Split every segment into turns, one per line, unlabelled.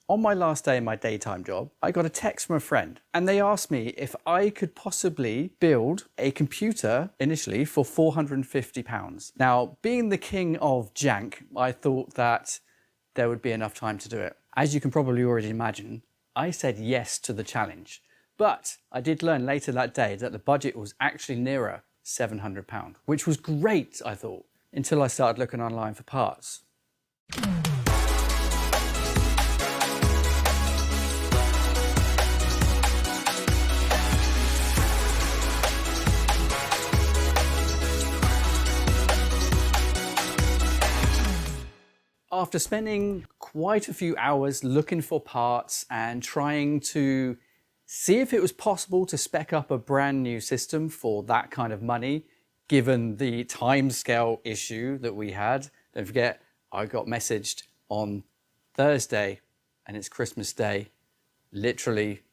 On my last day in my daytime job, I got a text from a friend and they asked me if I could possibly build a computer initially for £450. Now, being the king of jank, I thought that there would be enough time to do it. As you can probably already imagine, I said yes to the challenge. But I did learn later that day that the budget was actually nearer £700, which was great, I thought, until I started looking online for parts. After spending quite a few hours looking for parts and trying to see if it was possible to spec up a brand new system for that kind of money, given the timescale issue that we had. Don't forget, I got messaged on Thursday and it's Christmas Day, literally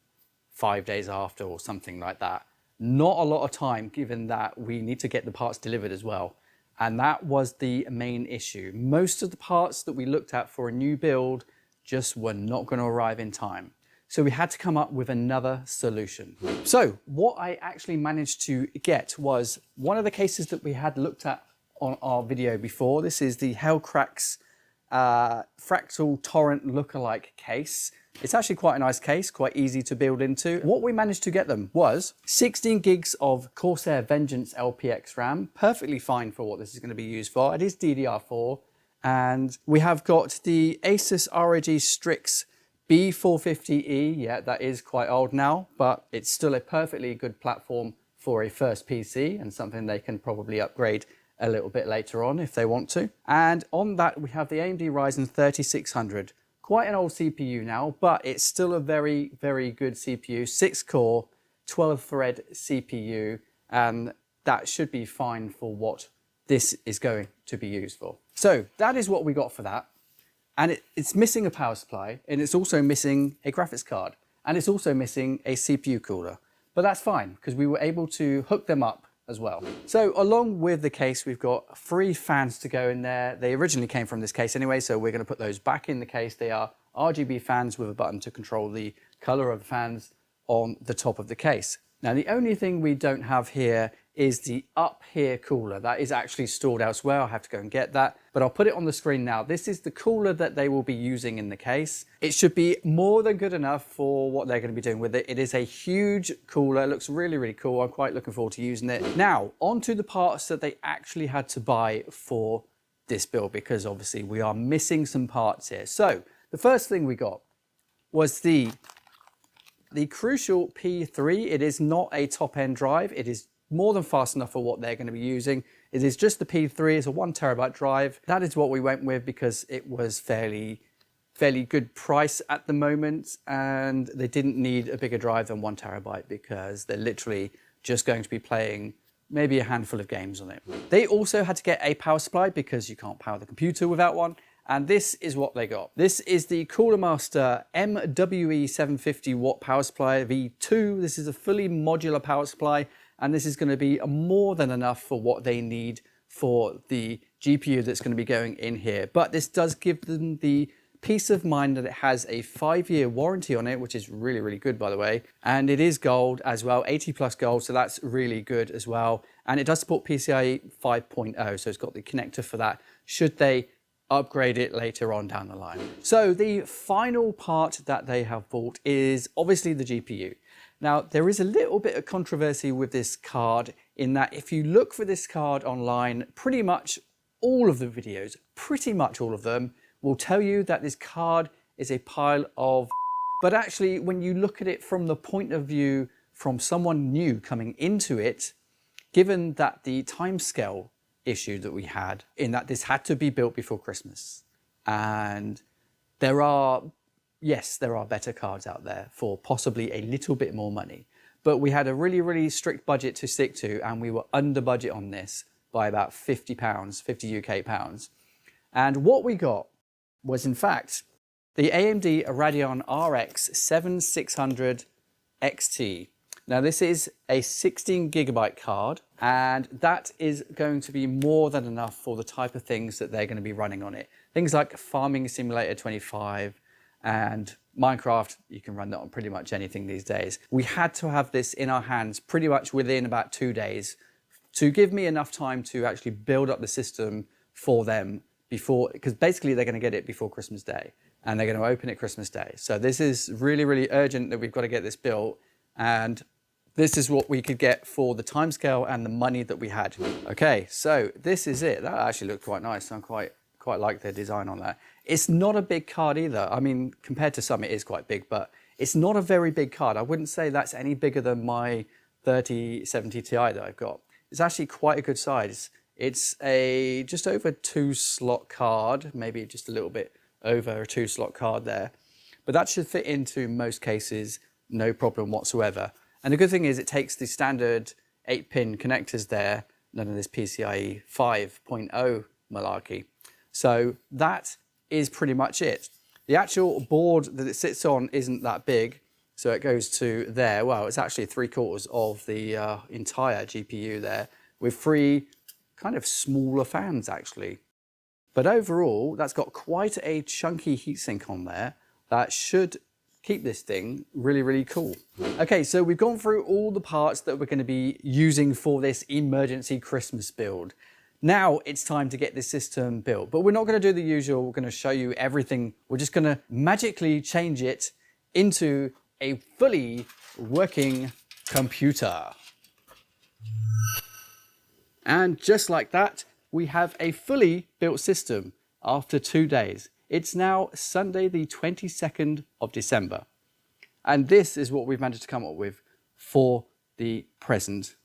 5 days after or something like that. Not a lot of time, given that we need to get the parts delivered as well. And that was the main issue. Most of the parts that we looked at for a new build just were not going to arrive in time. So we had to come up with another solution. So what I actually managed to get was one of the cases that we had looked at on our video before. This is the Hellcrax Fractal Torrent lookalike case. It's actually quite a nice case, quite easy to build into. What we managed to get them was 16 gigs of Corsair Vengeance LPX RAM, perfectly fine for what this is going to be used for. It is DDR4, and we have got the Asus ROG Strix B450E. Yeah, that is quite old now, but it's still a perfectly good platform for a first PC and something they can probably upgrade a little bit later on if they want to. And on that, we have the AMD Ryzen 3600. Quite an old CPU now, but it's still a very, very good CPU. 6-core, 12-thread CPU, and that should be fine for what this is going to be used for. So that is what we got for that. And it's missing a power supply, and it's also missing a graphics card, and it's also missing a CPU cooler. But that's fine, because we were able to hook them up as well. So along with the case, we've got 3 fans to go in there. They originally came from this case anyway, so we're going to put those back in the case. They are RGB fans with a button to control the color of the fans on the top of the case. Now, the only thing we don't have here is the up here cooler. That is actually stored elsewhere. I'll have to go and get that, but I'll put it on the screen now. This is the cooler that they will be using in the case. It should be more than good enough for what they're going to be doing with it. It is a huge cooler. It looks really, really cool. I'm quite looking forward to using it. Now, onto the parts that they actually had to buy for this build, because obviously we are missing some parts here. So the first thing we got was the Crucial P3. It is not a top-end drive. It is more than fast enough for what they're going to be using. It is just the P3. It's a 1 terabyte drive. That is what we went with because it was fairly good price at the moment, and they didn't need a bigger drive than 1 terabyte because they're literally just going to be playing maybe a handful of games on it. They also had to get a power supply because you can't power the computer without one. And this is what they got. This is the Cooler Master MWE 750 watt power supply V2. This is a fully modular power supply, and this is going to be more than enough for what they need for the GPU that's going to be going in here. But this does give them the peace of mind that it has a 5-year warranty on it, which is really, really good, by the way. And it is gold as well, 80 plus gold, so that's really good as well. And it does support PCIe 5.0, so it's got the connector for that, should they upgrade it later on down the line. So the final part that they have bought is obviously the GPU. Now, there is a little bit of controversy with this card in that if you look for this card online, pretty much all of the videos, pretty much all of them, will tell you that this card is a pile of... But actually, when you look at it from the point of view from someone new coming into it, given that the timescale issue that we had in that this had to be built before Christmas, and there are better cards out there for possibly a little bit more money, but we had a really strict budget to stick to, and we were under budget on this by about £50, 50 UK pounds. And what we got was in fact the AMD Radeon RX 7600 XT. Now this is a 16 gigabyte card, and that is going to be more than enough for the type of things that they're going to be running on it. Things like Farming Simulator 25, And Minecraft, you can run that on pretty much anything these days. We had to have this in our hands pretty much within about 2 days to give me enough time to actually build up the system for them before, because basically they're going to get it before Christmas Day and they're going to open it Christmas Day. So this is really, really urgent that we've got to get this built, and this is what we could get for the timescale and the money that we had. Okay, so this is it. That actually looked quite nice. I quite like the design on that. It's not a big card either. I mean, compared to some, it is quite big, but it's not a very big card. I wouldn't say that's any bigger than my 3070 Ti that I've got. It's actually quite a good size. It's a just over 2-slot card, maybe just a little bit over a 2-slot card there. But that should fit into most cases, no problem whatsoever. And the good thing is it takes the standard 8-pin connectors there, none of this PCIe 5.0 malarkey. So that is pretty much it. The actual board that it sits on isn't that big, so it goes to there. Well, it's actually 3/4 of the entire GPU there, with 3 kind of smaller fans actually. But overall, that's got quite a chunky heatsink on there that should keep this thing really, really cool. Okay, so we've gone through all the parts that we're going to be using for this emergency Christmas build. Now it's time to get this system built, but we're not going to do the usual. We're going to show you everything. We're just going to magically change it into a fully working computer. And just like that, we have a fully built system after 2 days. It's now Sunday, the 22nd of December. And this is what we've managed to come up with for the present.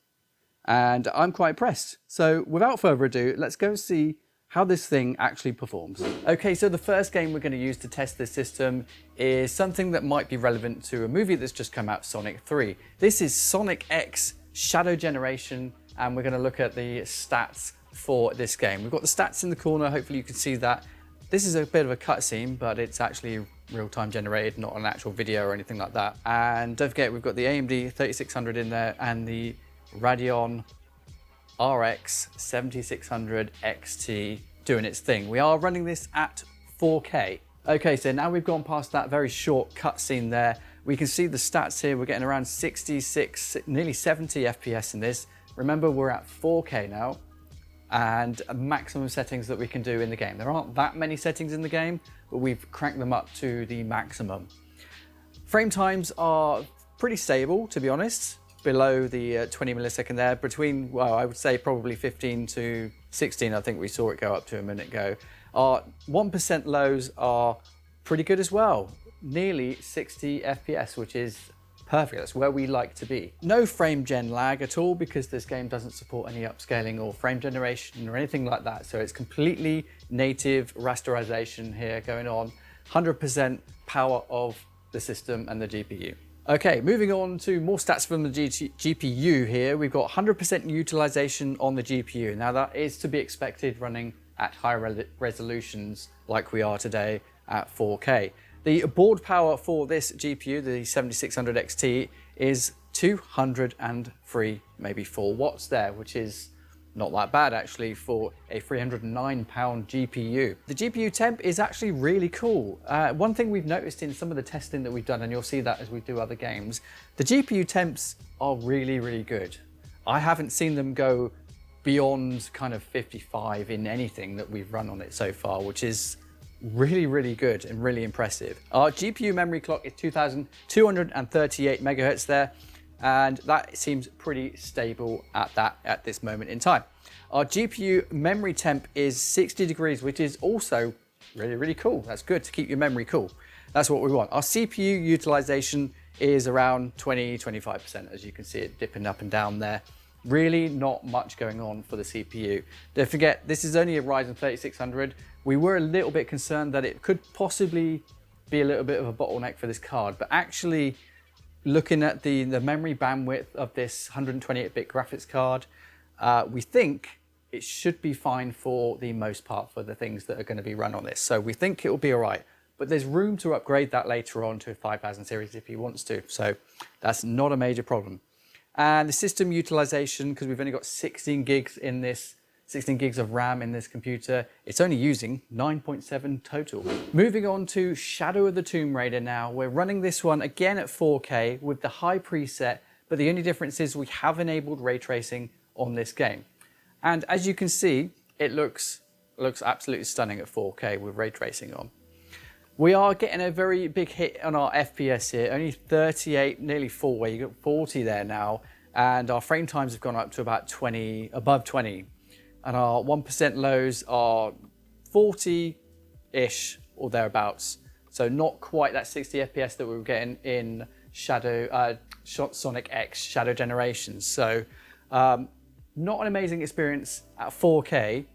And I'm quite impressed. So without further ado, let's go see how this thing actually performs. Okay, so the first game we're going to use to test this system is something that might be relevant to a movie that's just come out, Sonic 3. This is Sonic X Shadow Generation, and we're going to look at the stats for this game. We've got the stats in the corner, hopefully you can see that. This is a bit of a cutscene, but it's actually real-time generated, not an actual video or anything like that. And don't forget, we've got the AMD 3600 in there and the Radeon RX 7600 XT doing its thing. We are running this at 4K. Okay, so now we've gone past that very short cutscene there. We can see the stats here. We're getting around 66, nearly 70 FPS in this. Remember, we're at 4K now, and maximum settings that we can do in the game. There aren't that many settings in the game, but we've cranked them up to the maximum. Frame times are pretty stable, to be honest, below the 20 millisecond there, between, well, I would say probably 15 to 16, I think we saw it go up to a minute ago. Our 1% lows are pretty good as well, nearly 60 FPS, which is perfect. That's where we like to be. No frame gen lag at all, because this game doesn't support any upscaling or frame generation or anything like that. So it's completely native rasterization here going on, 100% power of the system and the GPU. Okay, moving on to more stats from the GPU here. We've got 100% utilization on the GPU. Now that is to be expected running at higher resolutions like we are today at 4K. The board power for this GPU, the 7600 XT, is 203, maybe 4 watts there, which is not that bad actually for a 309-pound GPU. The GPU temp is actually really cool. One thing we've noticed in some of the testing that we've done, and you'll see that as we do other games, the GPU temps are really, really good. I haven't seen them go beyond kind of 55 in anything that we've run on it so far, which is really, really good and really impressive. Our GPU memory clock is 2238 megahertz there, and that seems pretty stable at this moment in time. Our GPU memory temp is 60 degrees, which is also really, really cool. That's good to keep your memory cool. That's what we want. Our CPU utilization is around 20-25%, as you can see it dipping up and down there. Really not much going on for the CPU. Don't forget, this is only a Ryzen 3600. We were a little bit concerned that it could possibly be a little bit of a bottleneck for this card, but actually looking at the memory bandwidth of this 128-bit graphics card, we think it should be fine for the most part for the things that are going to be run on this. So we think it will be all right, but there's room to upgrade that later on to a 5000 series if he wants to. So that's not a major problem. And the system utilization, because we've only got 16 gigs in this 16 gigs of RAM in this computer. It's only using 9.7 total. Moving on to Shadow of the Tomb Raider now. We're running this one again at 4K with the high preset, but the only difference is we have enabled ray tracing on this game. And as you can see, it looks absolutely stunning at 4K with ray tracing on. We are getting a very big hit on our FPS here, only 38, nearly 40, you got 40 there now, and our frame times have gone up to about 20, above 20, and our 1% lows are 40-ish or thereabouts, so not quite that 60 FPS that we were getting in Sonic X Shadow Generations. So not an amazing experience at 4K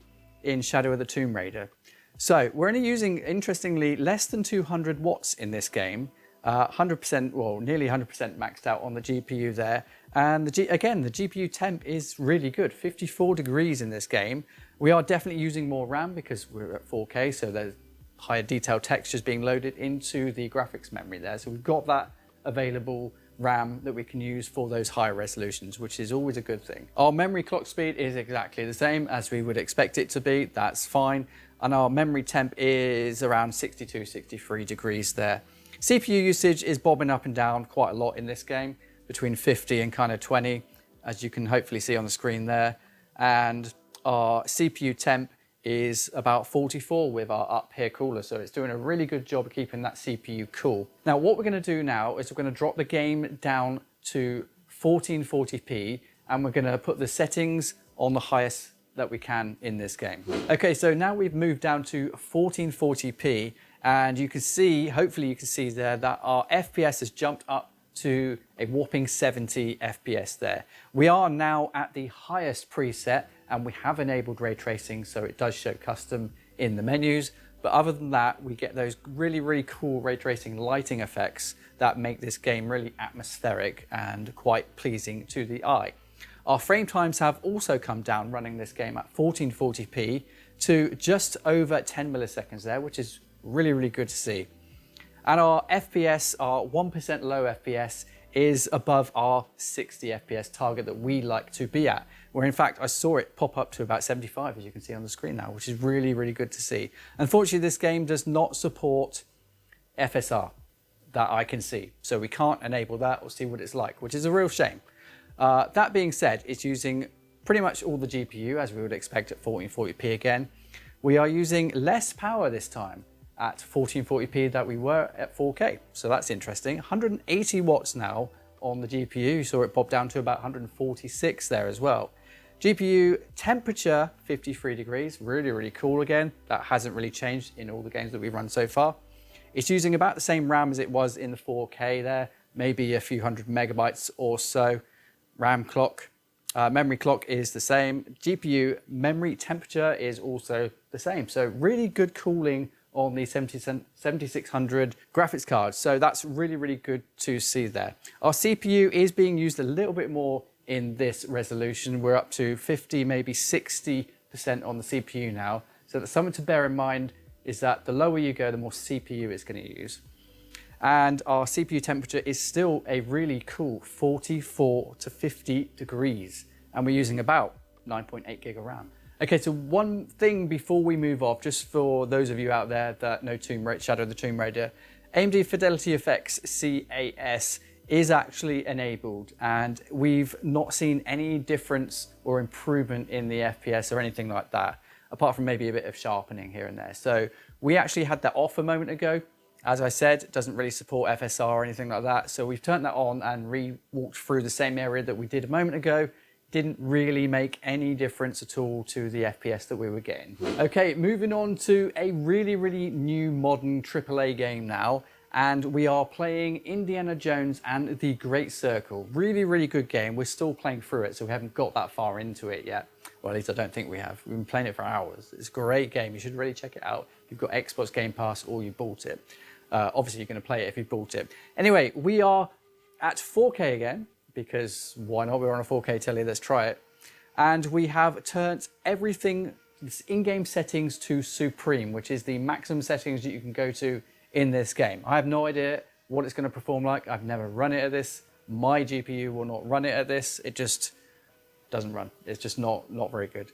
in Shadow of the Tomb Raider. So we're only using, interestingly, less than 200 watts in this game, 100%, well, nearly 100% maxed out on the GPU there. And again, the GPU temp is really good, 54 degrees in this game. We are definitely using more RAM because we're at 4K, so there's higher detailed textures being loaded into the graphics memory there. So we've got that available RAM that we can use for those higher resolutions, which is always a good thing. Our memory clock speed is exactly the same as we would expect it to be. That's fine. And our memory temp is around 62, 63 degrees there. CPU usage is bobbing up and down quite a lot in this game, between 50 and kind of 20, as you can hopefully see on the screen there. And our CPU temp is about 44 with our up here cooler, so it's doing a really good job of keeping that CPU cool. Now what we're going to do now is we're going to drop the game down to 1440p, and we're going to put the settings on the highest that we can in this game. Okay, so now we've moved down to 1440p, and you can see, hopefully you can see there, that our FPS has jumped up to a whopping 70 FPS there. We are now at the highest preset, and we have enabled ray tracing, so it does show custom in the menus. But other than that, we get those really, really cool ray tracing lighting effects that make this game really atmospheric and quite pleasing to the eye. Our frame times have also come down running this game at 1440p to just over 10 milliseconds there, which is really, really good to see. And our FPS, our 1% low FPS, is above our 60 FPS target that we like to be at, where in fact I saw it pop up to about 75, as you can see on the screen now, which is really, really good to see. Unfortunately, this game does not support FSR that I can see, so we can't enable that or see what it's like, which is a real shame. That being said, it's using pretty much all the GPU as we would expect at 1440p again. We are using less power this time at 1440p that we were at 4K. So that's interesting. 180 watts now on the GPU. You saw it pop down to about 146 there as well. GPU temperature, 53 degrees, really, really cool again. That hasn't really changed in all the games that we've run so far. It's using about the same RAM as it was in the 4K there, maybe a few hundred megabytes or so. RAM clock, memory clock is the same. GPU memory temperature is also the same. So really good cooling on the 7600 graphics card. So that's really, really good to see there. Our CPU is being used a little bit more in this resolution. We're up to 50, maybe 60% on the CPU now. So that's something to bear in mind, is that the lower you go, the more CPU it's going to use. And our CPU temperature is still a really cool 44 to 50 degrees. And we're using about 9.8 gig of RAM. Okay, so one thing before we move off, just for those of you out there that know Shadow of the Tomb Raider, AMD Fidelity Effects CAS is actually enabled, and we've not seen any difference or improvement in the FPS or anything like that, apart from maybe a bit of sharpening here and there. So we actually had that off a moment ago. As I said, it doesn't really support FSR or anything like that. So we've turned that on and re-walked through the same area that we did a moment ago. Didn't really make any difference at all to the FPS that we were getting. Okay, moving on to a really, really new modern AAA game now. And we are playing Indiana Jones and the Great Circle. Really, really good game. We're still playing through it, so we haven't got that far into it yet. Well, at least I don't think we have. We've been playing it for hours. It's a great game. You should really check it out if you've got Xbox Game Pass or you bought it. Obviously, you're going to play it if you bought it. Anyway, we are at 4K again, because why not? We're on a 4K telly, let's try it. And we have turned everything, in-game settings to Supreme, which is the maximum settings that you can go to in this game. I have no idea what it's going to perform like. I've never run it at this. My GPU will not run it at this. It just doesn't run. It's just not very good.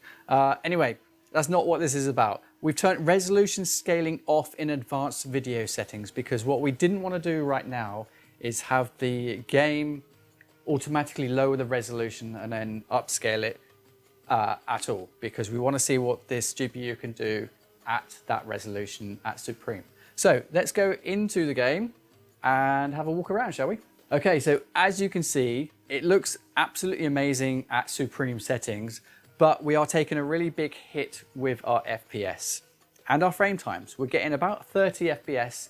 Anyway, that's not what this is about. We've turned resolution scaling off in advanced video settings because what we didn't want to do right now is have the game automatically lower the resolution and then upscale it at all, because we want to see what this GPU can do at that resolution at Supreme. So let's go into the game and have a walk around, shall we? Okay, so as you can see, it looks absolutely amazing at Supreme settings, but we are taking a really big hit with our FPS and our frame times. We're getting about 30 FPS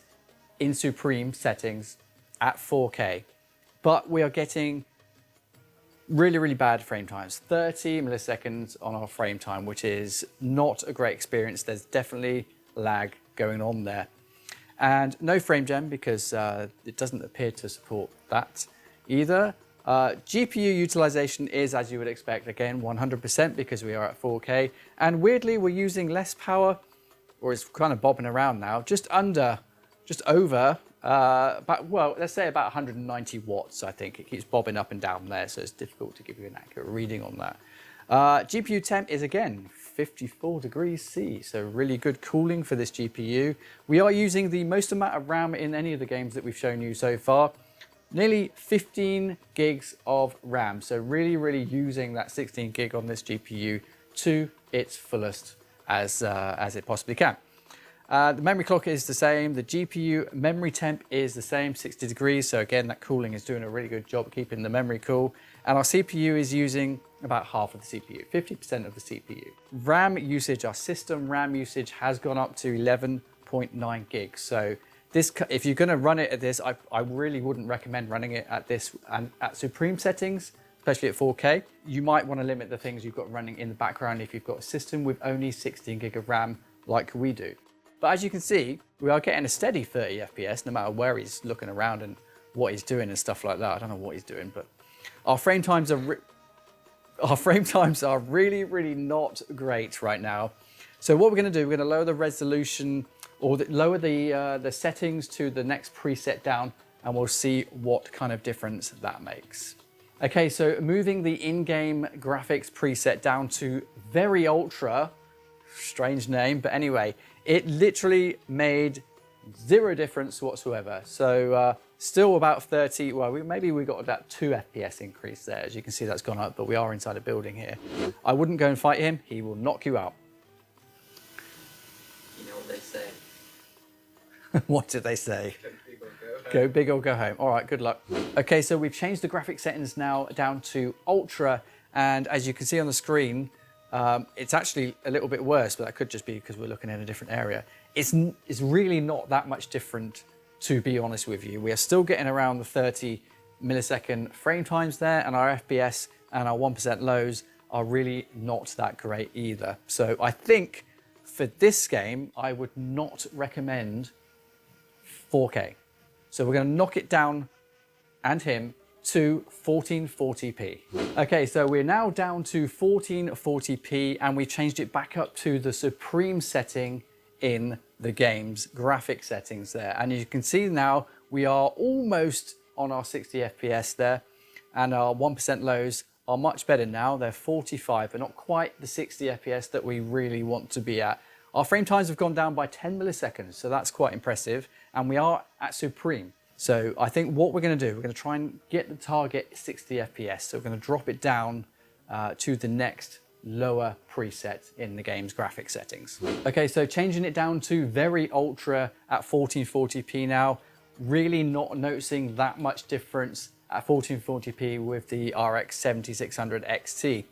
in Supreme settings at 4K, but we are getting really bad frame times, 30 milliseconds on our frame time, which is not a great experience. There's definitely lag going on there. And no frame gem because it doesn't appear to support that either. GPU utilization is, as you would expect, again, 100% because we are at 4K. And weirdly, we're using less power, or it's kind of bobbing around now, just over, well, let's say about 190 watts, I think. It keeps bobbing up and down there, so it's difficult to give you an accurate reading on that. GPU temp is, again, 54 degrees C, so really good cooling for this GPU. We are using the most amount of RAM in any of the games that we've shown you so far. Nearly 15 gigs of RAM, so really using that 16 gig on this GPU to its fullest as it possibly can. The memory clock is the same. The GPU memory temp is the same, 60 degrees. So again, that cooling is doing a really good job keeping the memory cool. And our CPU is using about half of the CPU, 50% of the CPU. RAM usage, our system RAM usage has gone up to 11.9 gigs. So this, if you're going to run it at this, I really wouldn't recommend running it at this and at Supreme settings, especially at 4K. You might want to limit the things you've got running in the background if you've got a system with only 16 gig of RAM like we do. But as you can see, we are getting a steady 30 FPS no matter where he's looking around and what he's doing and stuff like that. I don't know what he's doing, but our frame times are really not great right now. So what we're going to do, we're going to lower the resolution or lower the settings to the next preset down, and we'll see what kind of difference that makes. Okay, so moving the in-game graphics preset down to very ultra, strange name, but anyway, it literally made zero difference whatsoever. So still about 30, well, maybe we got about 2 FPS increase there. As you can see, that's gone up, but we are inside a building here. I wouldn't go and fight him. He will knock you out.
You know what they say.
What did they say? Go big or go home. All right, good luck. Okay, so we've changed the graphic settings now down to ultra, and as you can see on the screen, it's actually a little bit worse, but that could just be because we're looking in a different area. It's really not that much different, to be honest with you. We are still getting around the 30 millisecond frame times there, and our FPS and our 1% lows are really not that great either. So I think for this game, I would not recommend 4K. So we're going to knock it down, and him, to 1440p. Okay, so we're now down to 1440p, and we've changed it back up to the Supreme setting in the game's graphic settings there. And you can see now we are almost on our 60 FPS there, and our 1% lows are much better now. They're 45, but not quite the 60 FPS that we really want to be at. Our frame times have gone down by 10 milliseconds, so that's quite impressive. And we are at Supreme. So I think what we're going to do, we're going to try and get the target 60 FPS. So we're going to drop it down to the next lower preset in the game's graphic settings. Okay, so changing it down to very ultra at 1440p now. Really not noticing that much difference at 1440p with the RX 7600 XT.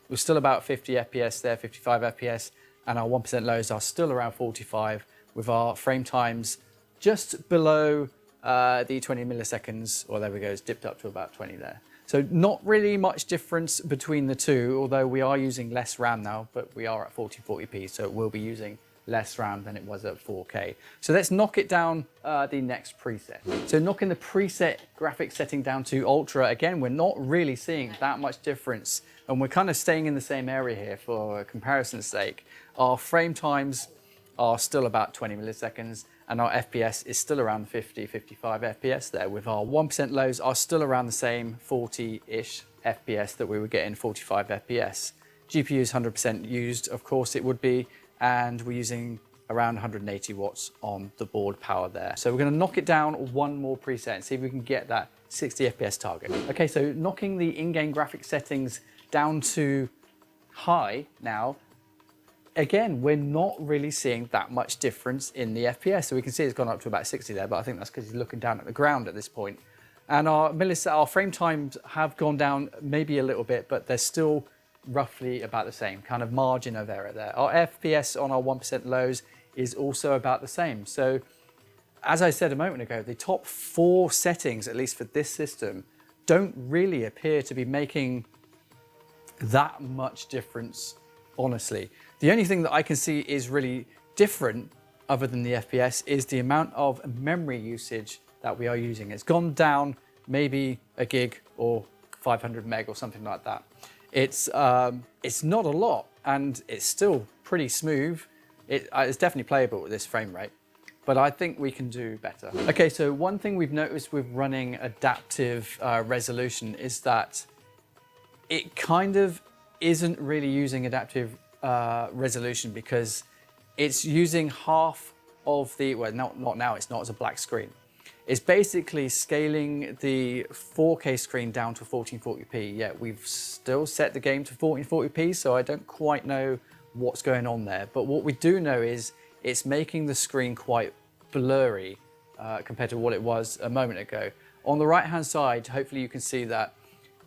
We're still about 50 FPS there, 55 FPS, and our 1% lows are still around 45 with our frame times just below the 20 milliseconds, or there we go, it's dipped up to about 20 there. So not really much difference between the two, although we are using less RAM now, but we are at 1440p, so it will be using less RAM than it was at 4K. So let's knock it down the next preset. So knocking the preset graphics setting down to ultra, again, we're not really seeing that much difference, and we're kind of staying in the same area here for comparison's sake. Our frame times are still about 20 milliseconds, and our FPS is still around 50, 55 FPS there, with our 1% lows are still around the same 40-ish FPS that we were getting, 45 FPS. GPU is 100% used, of course it would be, and we're using around 180 watts on the board power there. So we're going to knock it down one more preset and see if we can get that 60 FPS target. Okay, so knocking the in-game graphics settings down to high now, again, we're not really seeing that much difference in the FPS. So we can see it's gone up to about 60 there, but I think that's because he's looking down at the ground at this point. And our frame times have gone down maybe a little bit, but they're still roughly about the same, kind of margin of error there. Our FPS on our 1% lows is also about the same. So as I said a moment ago, the top 4 settings, at least for this system, don't really appear to be making that much difference, honestly. The only thing that I can see is really different, other than the FPS, is the amount of memory usage that we are using. It's gone down maybe a gig or 500 meg or something like that. It's not a lot, and it's still pretty smooth. It's definitely playable at this frame rate, but I think we can do better. Okay, so one thing we've noticed with running adaptive resolution is that it kind of isn't really using adaptive resolution, because it's using half of the, well, not now, it's not as a black screen. It's basically scaling the 4K screen down to 1440p. Yeah, we've still set the game to 1440p, so I don't quite know what's going on there. But what we do know is it's making the screen quite blurry compared to what it was a moment ago. On the right-hand side, hopefully you can see that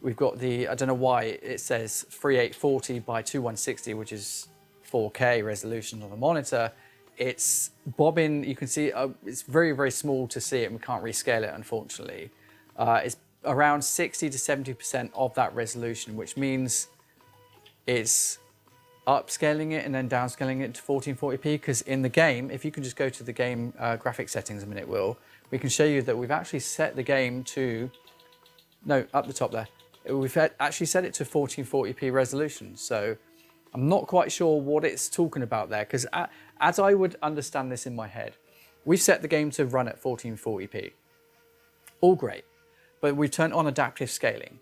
we've got the, I don't know why it says 3840 by 2160, which is 4K resolution on the monitor. It's bobbing, you can see it's very, very small to see it, and we can't rescale it, unfortunately. It's around 60 to 70% of that resolution, which means it's upscaling it and then downscaling it to 1440p, because in the game, if you can just go to the game graphic settings a minute, we can show you that we've actually set the game to, no, up the top there. We've actually set it to 1440p resolution. So I'm not quite sure what it's talking about there, because as I would understand this in my head, we've set the game to run at 1440p. All great, but we've turned on adaptive scaling.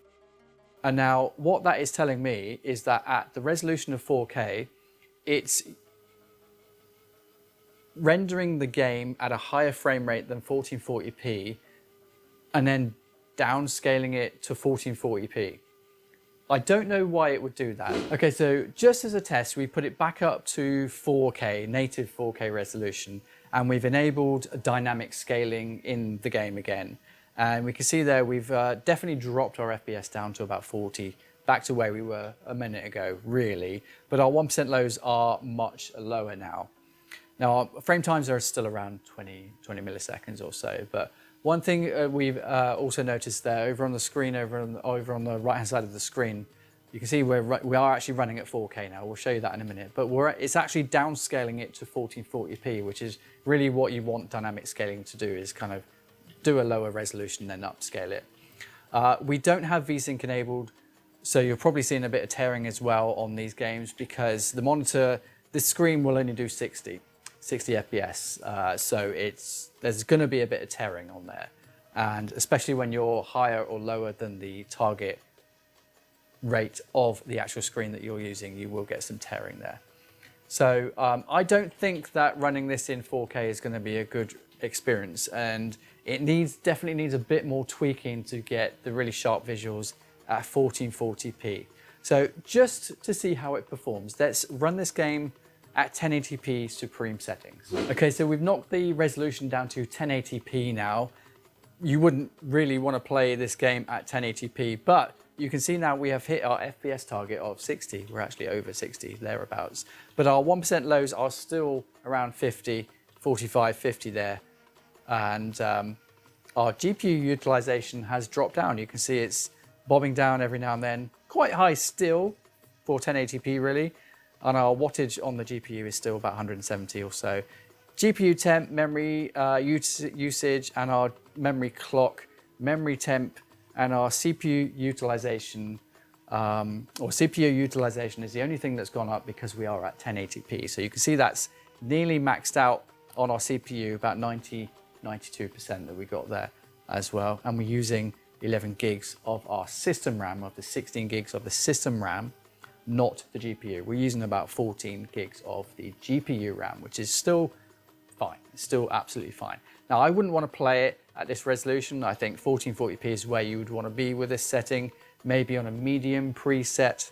And now what that is telling me is that at the resolution of 4K, it's rendering the game at a higher frame rate than 1440p and then downscaling it to 1440p. I don't know why it would do that. Okay, so just as a test, we put it back up to 4K, native 4K resolution, and we've enabled dynamic scaling in the game again. And we can see there we've definitely dropped our FPS down to about 40, back to where we were a minute ago, really. But our 1% lows are much lower now. Now, our frame times are still around 20 milliseconds or so, but one thing we've also noticed there, over on the screen, over on the right-hand side of the screen, you can see we are actually running at 4K now. We'll show you that in a minute. But it's actually downscaling it to 1440p, which is really what you want dynamic scaling to do, is kind of do a lower resolution, then upscale it. We don't have VSync enabled, so you're probably seeing a bit of tearing as well on these games, because the monitor, the screen will only do 60 FPS, so there's going to be a bit of tearing on there, and especially when you're higher or lower than the target rate of the actual screen that you're using, you will get some tearing there. So I don't think that running this in 4K is going to be a good experience, and it definitely needs a bit more tweaking to get the really sharp visuals at 1440p. So just to see how it performs, let's run this game at 1080p supreme settings. Okay, so we've knocked the resolution down to 1080p now. You wouldn't really want to play this game at 1080p, but you can see now we have hit our FPS target of 60. We're actually over 60, thereabouts. But our 1% lows are still around 50, 45, 50 there. And our GPU utilization has dropped down. You can see it's bobbing down every now and then. Quite high still for 1080p really. And our wattage on the GPU is still about 170 or so. GPU temp, memory usage, and our memory clock, memory temp, and our CPU utilization, CPU utilization is the only thing that's gone up because we are at 1080p. So you can see that's nearly maxed out on our CPU, about 92% that we got there as well. And we're using 11 gigs of our system RAM, of the 16 gigs of the system RAM, not the GPU. We're using about 14 gigs of the GPU RAM, which is still fine. It's still absolutely fine. Now, I wouldn't want to play it at this resolution. I think 1440p is where you would want to be with this setting, maybe on a medium preset.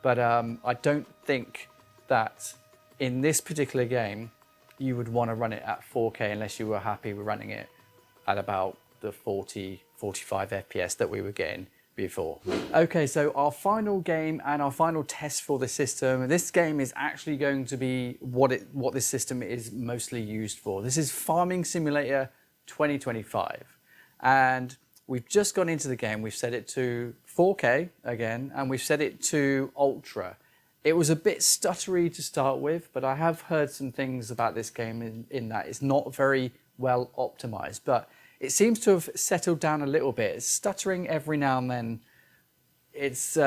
But I don't think that in this particular game, you would want to run it at 4K unless you were happy with running it at about the 40, 45 FPS that we were getting before. Okay, so our final game and our final test for the system. This game is actually going to be what this system is mostly used for. This is Farming Simulator 2025. And we've just gone into the game. We've set it to 4K again, and we've set it to Ultra. It was a bit stuttery to start with, but I have heard some things about this game in that it's not very well optimized, but it seems to have settled down a little bit. It's stuttering every now and then. It's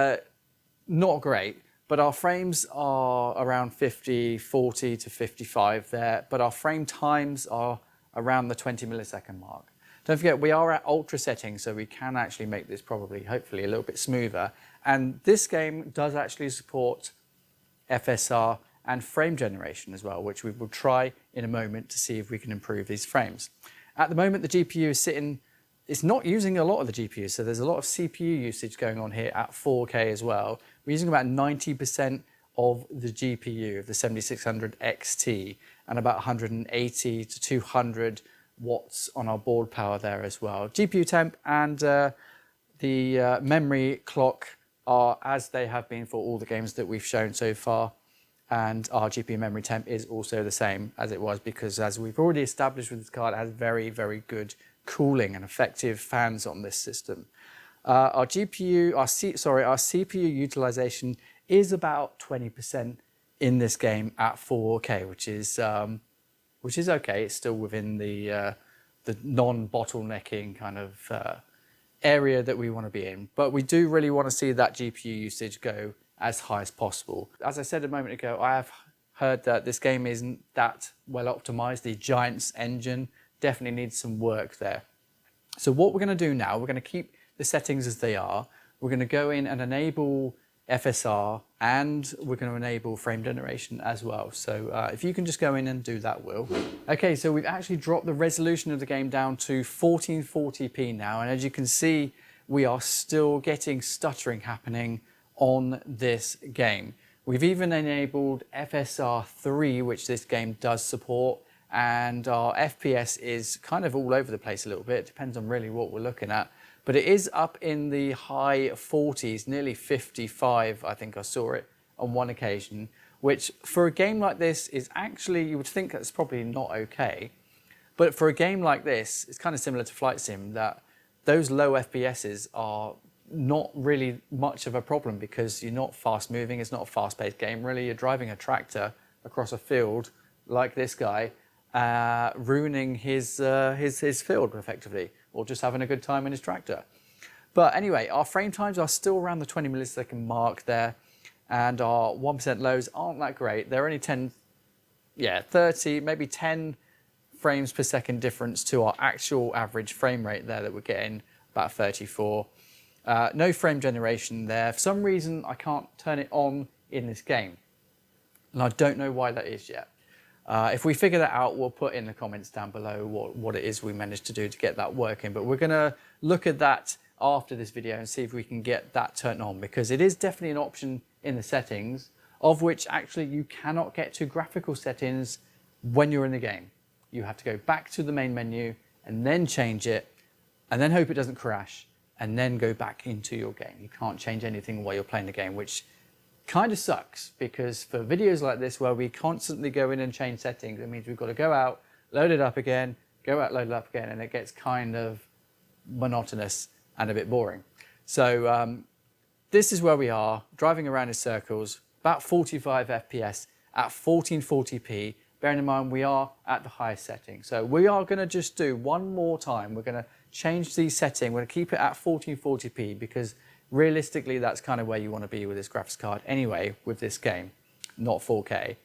not great, but our frames are around 40 to 55 there, but our frame times are around the 20 millisecond mark. Don't forget, we are at ultra settings, so we can actually make this probably, hopefully, a little bit smoother. And this game does actually support FSR and frame generation as well, which we will try in a moment to see if we can improve these frames. At the moment, the GPU is sitting, it's not using a lot of the GPU, so there's a lot of CPU usage going on here at 4K as well. We're using about 90% of the GPU of the 7600 XT and about 180 to 200 watts on our board power there as well. GPU temp and the memory clock are as they have been for all the games that we've shown so far. And our GPU memory temp is also the same as it was, because as we've already established with this card, it has very, very good cooling and effective fans on this system. Our CPU utilization is about 20% in this game at 4K, which is okay. It's still within the non-bottlenecking kind of area that we want to be in. But we do really want to see that GPU usage go as high as possible. As I said a moment ago, I have heard that this game isn't that well optimized. The Giants engine definitely needs some work there. So what we're going to do now, we're going to keep the settings as they are. We're going to go in and enable FSR, and we're going to enable frame generation as well. So if you can just go in and do that, Will. Okay, so we've actually dropped the resolution of the game down to 1440p now, and as you can see, we are still getting stuttering happening on this game. We've even enabled FSR 3, which this game does support, and our FPS is kind of all over the place a little bit. It depends on really what we're looking at. But it is up in the high 40s, nearly 55, I think I saw it on one occasion, which for a game like this is actually, you would think that's probably not okay. But for a game like this, it's kind of similar to Flight Sim, that those low FPSs are not really much of a problem because you're not fast moving. It's not a fast paced game, really. You're driving a tractor across a field like this guy, ruining his field effectively, or just having a good time in his tractor. But anyway, our frame times are still around the 20 millisecond mark there, and our 1% lows aren't that great. They're only 30, maybe 10 frames per second difference to our actual average frame rate there that we're getting, about 34. No frame generation there. For some reason, I can't turn it on in this game, and I don't know why that is yet. If we figure that out, we'll put in the comments down below what it is we managed to do to get that working. But we're going to look at that after this video and see if we can get that turned on, because it is definitely an option in the settings, of which actually you cannot get to graphical settings when you're in the game. You have to go back to the main menu and then change it, and then hope it doesn't crash, and then go back into your game. You can't change anything while you're playing the game, which kind of sucks, because for videos like this where we constantly go in and change settings, it means we've got to go out, load it up again, go out, load it up again, and it gets kind of monotonous and a bit boring. So this is where we are, driving around in circles, about 45 FPS at 1440p. Bearing in mind we are at the highest setting. So we are going to just do one more time. We're going to change the setting. We're going to keep it at 1440p because realistically, that's kind of where you want to be with this graphics card anyway, with this game, not 4K.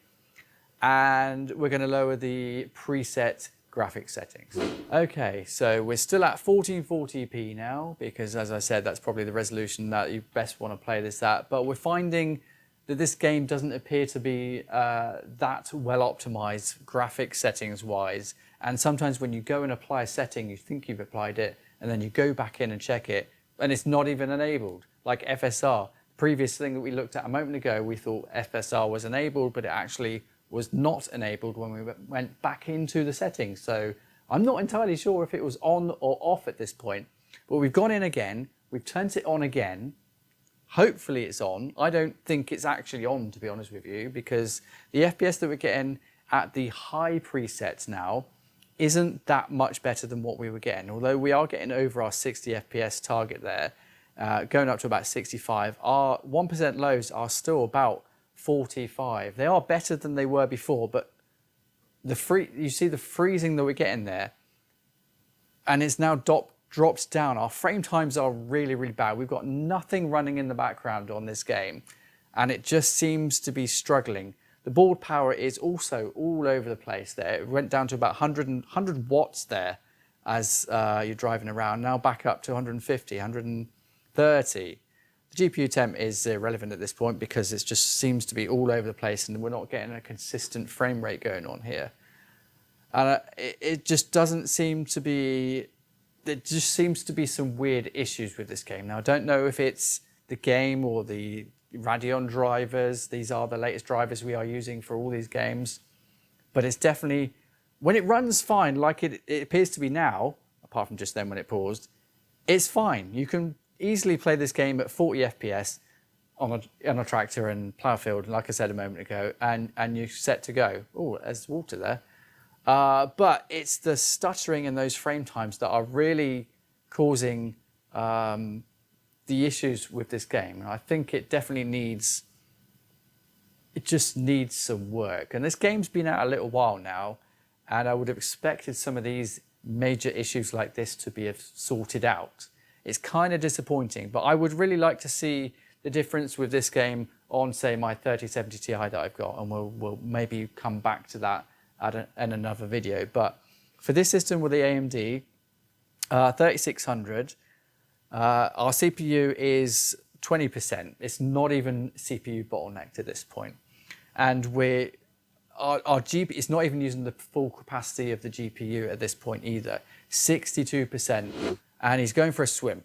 and we're going to lower the preset graphics settings. Okay, so we're still at 1440p now, because as I said, that's probably the resolution that you best want to play this at, but we're finding that this game doesn't appear to be that well optimized graphics settings wise, and sometimes when you go and apply a setting, you think you've applied it, and then you go back in and check it, and it's not even enabled, like FSR. Previous thing that we looked at a moment ago, we thought FSR was enabled, but it actually was not enabled when we went back into the settings. So I'm not entirely sure if it was on or off at this point, but we've gone in again, we've turned it on again. Hopefully it's on. I don't think it's actually on, to be honest with you, because the FPS that we're getting at the high presets now isn't that much better than what we were getting. Although we are getting over our 60 FPS target there, going up to about 65. Our 1% lows are still about 45. They are better than they were before, but you see the freezing that we're getting there, and it's now dropped down. Our frame times are really, really bad. We've got nothing running in the background on this game, and it just seems to be struggling. The board power is also all over the place there. It went down to about 100 watts there as you're driving around. Now back up to 150, 130. The GPU temp is irrelevant at this point because it just seems to be all over the place and we're not getting a consistent frame rate going on here. And it just doesn't seem to be, there just seems to be some weird issues with this game. Now, I don't know if it's the game or the Radeon drivers. These are the latest drivers we are using for all these games. But it's definitely, when it runs fine, like it appears to be now, apart from just then when it paused, it's fine. You can easily play this game at 40 FPS on a tractor and plough field, like I said a moment ago, and you're set to go. Oh, there's water there. But it's the stuttering and those frame times that are really causing the issues with this game. And I think it definitely needs, it just needs some work. And this game's been out a little while now, and I would have expected some of these major issues like this to be sorted out. It's kind of disappointing, but I would really like to see the difference with this game on, say, my 3070 Ti that I've got, and we'll maybe come back to that in another video. But for this system with the AMD 3600, our CPU is 20%. It's not even CPU bottlenecked at this point. And our GPU, it's not even using the full capacity of the GPU at this point either. 62%. And he's going for a swim.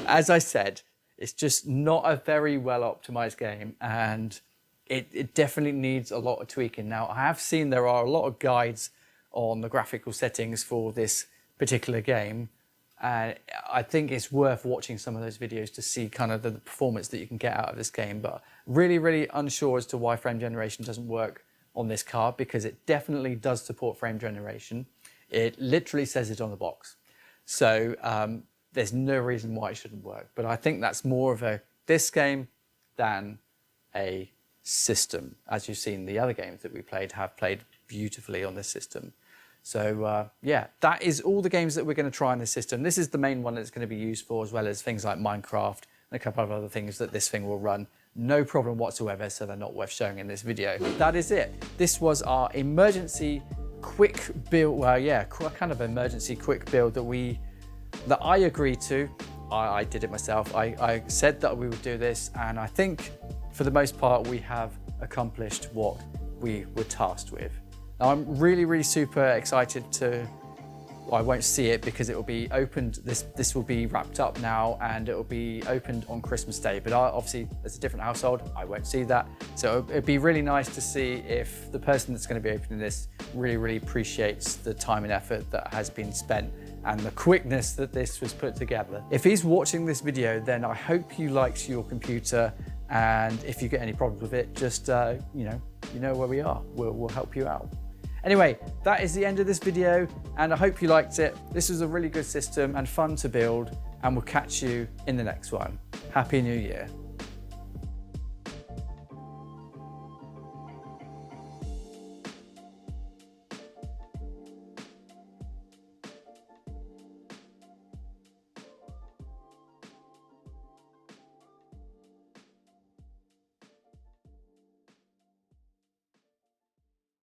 As I said, it's just not a very well optimized game, and it definitely needs a lot of tweaking. Now, I have seen there are a lot of guides on the graphical settings for this particular game, and I think it's worth watching some of those videos to see kind of the performance that you can get out of this game. But really, really unsure as to why frame generation doesn't work on this card, because it definitely does support frame generation. It literally says it on the box. So there's no reason why it shouldn't work. But I think that's more of this game than a system. As you've seen, the other games that we played have played beautifully on this system. So yeah, that is all the games that we're going to try on this system. This is the main one that's going to be used for, as well as things like Minecraft and a couple of other things that this thing will run. No problem whatsoever, so they're not worth showing in this video. That is it. This was our emergency quick build, well, yeah, kind of emergency quick build that I agreed to. I did it myself. I said that we would do this, and I think for the most part we have accomplished what we were tasked with. Now, I'm really, really super excited to, well, I won't see it because it will be opened, this will be wrapped up now and it will be opened on Christmas Day, but obviously it's a different household, I won't see that. So it'd be really nice to see if the person that's going to be opening this really, really appreciates the time and effort that has been spent and the quickness that this was put together. If he's watching this video, then I hope you liked your computer, and if you get any problems with it, just you know where we are. We'll help you out. Anyway, that is the end of this video, and I hope you liked it. This was a really good system and fun to build, and we'll catch you in the next one. Happy New Year.